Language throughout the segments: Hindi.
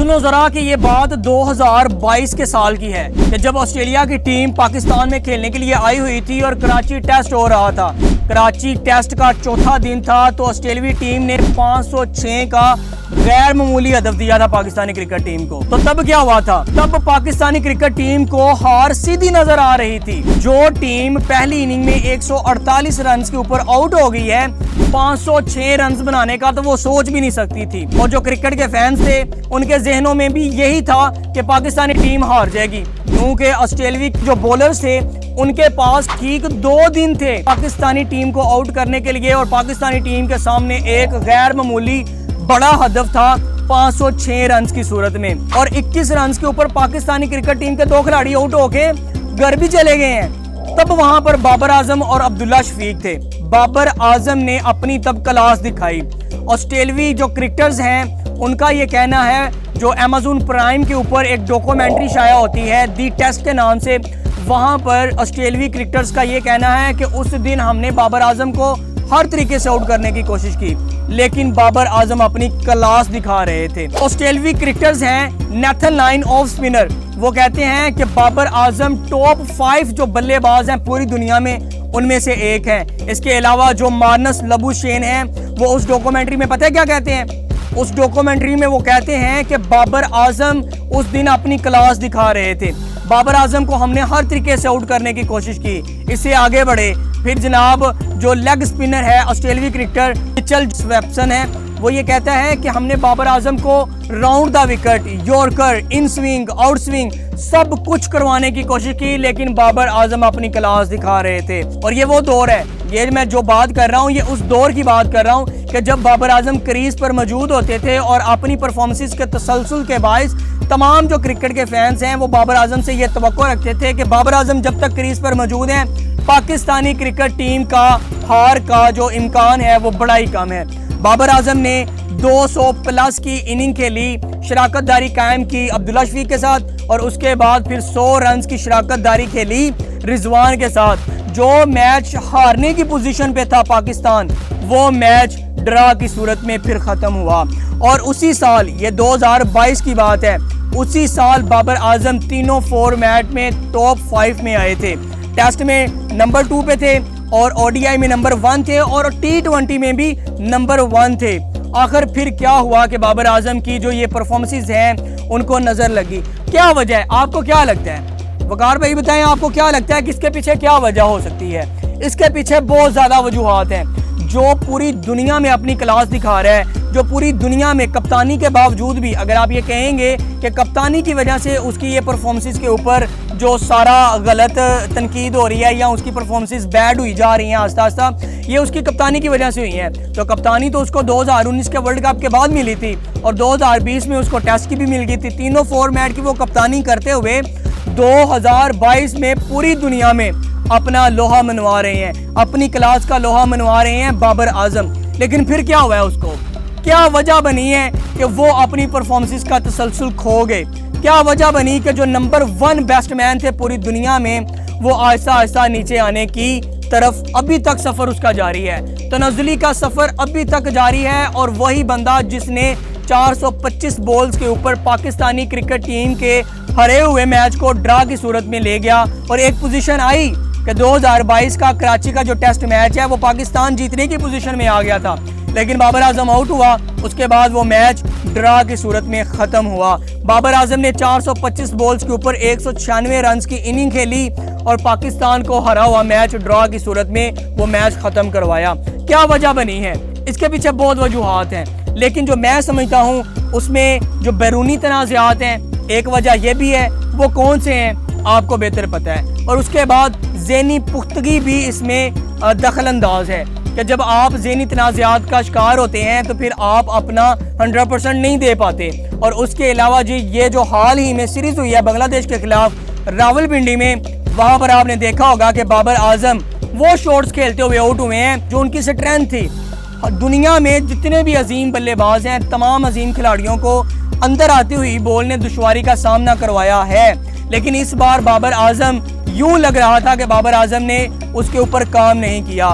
सुनो जरा कि ये बात 2022 के साल की है कि जब ऑस्ट्रेलिया की टीम पाकिस्तान में खेलने के लिए आई हुई थी और कराची टेस्ट हो रहा था। कराची टेस्ट का चौथा दिन था तो ऑस्ट्रेलियाई टीम ने 506 का गैर मामूली हदफ दिया था पाकिस्तानी क्रिकेट टीम को। तो तब क्या हुआ था? तब पाकिस्तानी क्रिकेट टीम को हार सीधी नजर आ रही थी। जो टीम पहली इनिंग में 148 रन के ऊपर आउट हो गई है, 506 रन बनाने का तो वो सोच भी नहीं सकती थी। और जो क्रिकेट के फैंस थे उनके जहनों में भी यही था कि पाकिस्तानी टीम हार जाएगी, क्योंकि ऑस्ट्रेलियाई जो बॉलर्स थे उनके पास ठीक 2 दिन थे पाकिस्तानी टीम को आउट करने के लिए। और पाकिस्तानी टीम के सामने एक गैर मामूली बड़ा हदफ था 506 रन की सूरत में। और 21 रन के ऊपर पाकिस्तानी क्रिकेट टीम के 2 खिलाड़ी आउट होके घर भी चले गए हैं। तब वहां पर बाबर आजम और अब्दुल्ला शफीक थे। बाबर आजम ने अपनी तब क्लास दिखाई। ऑस्ट्रेलियाई जो क्रिकेटर्स हैं उनका ये कहना है, जो अमेज़न प्राइम के ऊपर एक डॉक्यूमेंट्री शाया होती है दी टेस्ट के नाम से, वहां पर ऑस्ट्रेलियाई क्रिकेटर्स का ये कहना है कि उस दिन हमने बाबर आजम को हर तरीके से आउट करने की कोशिश की, लेकिन बाबर आजम अपनी क्लास दिखा रहे थे। ऑस्ट्रेलियाई क्रिकेटर्स हैं नेथन लाइन ऑफ स्पिनर, वो कहते हैं कि बाबर आजम टॉप 5 जो बल्लेबाज हैं पूरी दुनिया में उनमें से एक है। इसके अलावा जो मार्नस लबुशेन हैं वो उस डॉक्यूमेंट्री में पता है क्या कहते हैं? उस डॉक्यूमेंट्री में वो कहते हैं कि बाबर आजम उस दिन अपनी क्लास दिखा रहे थे। बाबर आजम को हमने हर तरीके से आउट करने की कोशिश की। इससे आगे बढ़े फिर जनाब जो लेग स्पिनर है ऑस्ट्रेलियाई क्रिकेटर मिचेल स्वेप्सन है, वो ये कहता है कि हमने बाबर आजम को round the wicket, yorker, in swing, out swing सब कुछ करवाने की कोशिश की, लेकिन बाबर आजम अपनी क्लास दिखा रहे थे। और ये वो दौर है, ये मैं जो बात कर रहा हूँ ये उस दौर की बात कर रहा हूँ कि जब बाबर आजम क्रीज पर मौजूद होते थे और अपनी परफॉर्मेंस के तसलसल के बायस तमाम जो क्रिकेट के फैंस हैं वो बाबर आजम से ये तवक्को रखते थे कि बाबर आजम जब तक क्रीज पर मौजूद हैं पाकिस्तानी क्रिकेट टीम का हार का जो इम्कान है वो बड़ा ही कम है। बाबर आजम ने 200 प्लस की इनिंग खेली, शराकतदारी कायम की अब्दुल्ला शफीक के साथ, और उसके बाद फिर 100 रन की शराकतदारी खेली रिजवान के साथ। जो मैच हारने की पोजीशन पे था पाकिस्तान, वो मैच ड्रा की सूरत में फिर खत्म हुआ। और उसी साल, ये 2022 की बात है, उसी साल बाबर आजम तीनों फॉर्मेट में टॉप 5 में आए थे। टेस्ट में नंबर 2 पे थे और ओडीआई में नंबर 1 थे और T20 में भी नंबर 1 थे। आखिर फिर क्या हुआ कि बाबर आजम की जो ये परफॉर्मेंसेस हैं उनको नजर लगी। क्या वजह है? आपको क्या लगता है? वकार भाई बताएं, आपको क्या लगता है किसके पीछे क्या वजह हो सकती है? इसके पीछे बहुत ज्यादा वजूहात हैं। जो पूरी दुनिया में अपनी क्लास दिखा रहा है, जो पूरी दुनिया में कप्तानी के बावजूद भी अगर आप ये कहेंगे कि कप्तानी की वजह से उसकी ये परफॉर्मेंसेस के ऊपर जो सारा गलत तनकीद हो रही है या उसकी परफॉर्मेंसेस बैड हुई जा रही हैं आस्ता आस्ता, ये उसकी कप्तानी की वजह से हुई है। तो कप्तानी तो उसको 2019 के वर्ल्ड कप के बाद मिली थी और 2020 में उसको टेस्ट की भी मिल गई थी। तीनों फॉर्मेट की वो कप्तानी करते हुए 2022 में पूरी दुनिया में अपना लोहा मनवा रहे हैं, अपनी क्लास का लोहा मनवा रहे हैं बाबर आजम। लेकिन फिर क्या हुआ है? उसको क्या वजह बनी है कि वो अपनी परफॉर्मेंसेस का तसलसल खो गए? क्या वजह बनी कि जो नंबर 1 बैट्समैन थे पूरी दुनिया में वो आहिस्ता आहिस्ता नीचे आने की तरफ अभी तक सफर उसका जारी है, तनज़्ज़ुली का सफर अभी तक जारी है। और वही बंदा जिसने 425 बॉल्स के ऊपर पाकिस्तानी क्रिकेट टीम के हरे हुए मैच को ड्रा की सूरत में ले गया और एक पोजीशन आई कि 2022 का कराची का जो टेस्ट मैच है वो पाकिस्तान जीतने की पोजीशन में आ गया था, लेकिन बाबर आजम आउट हुआ। उसके बाद वो मैच ड्रा की सूरत में खत्म हुआ। बाबर आजम ने 425 बॉल्स के ऊपर 196 रन की इनिंग खेली और पाकिस्तान को हरा हुआ मैच ड्रा की सूरत में वो मैच खत्म करवाया। क्या वजह बनी है? इसके पीछे बहुत वजूहात हैं, लेकिन जो मैं समझता हूँ उसमें जो बैरूनी तनाज़ात हैं, एक वजह यह भी है। वो कौन से हैं आपको बेहतर पता है। और उसके बाद ज़हनी पुख्तगी भी इसमें दखल अंदाज है कि जब आप ज़हनी तनाज़ात का शिकार होते हैं तो फिर आप अपना 100% नहीं दे पाते। और उसके अलावा जी ये जो हाल ही में सीरीज़ हुई है बांग्लादेश के खिलाफ रावलपिंडी में, वहाँ पर आपने देखा होगा कि बाबर आजम वो शॉट्स खेलते हुए आउट हुए हैं जो उनकी स्ट्रेंथ थी। दुनिया में जितने भी अजीम बल्लेबाज हैं, तमाम अजीम खिलाड़ियों को अंदर आती हुई बॉल ने दुश्वारी का सामना करवाया है, लेकिन इस बार बाबर आजम यूं लग रहा था कि बाबर आजम ने उसके ऊपर काम नहीं किया।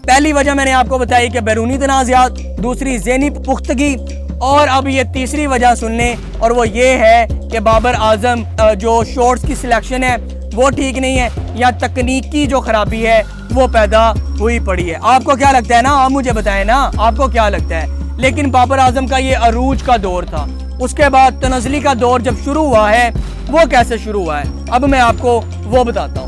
पहली वजह मैंने आपको बताई कि बैरूनी तनाज़ात, दूसरी ज़हनी पुख्तगी और अब ये तीसरी वजह सुन लें, और वो ये है कि बाबर आजम जो शॉट्स की सिलेक्शन है वो ठीक नहीं है, या तकनीकी जो खराबी है वो पैदा हुई पड़ी है। आपको क्या लगता है ना, आप मुझे बताएं ना, आपको क्या लगता है। लेकिन बाबर आजम का ये अरूज का दौर था, उसके बाद तनज़ली का दौर जब शुरू हुआ है वो कैसे शुरू हुआ है, अब मैं आपको वो बताता हूँ।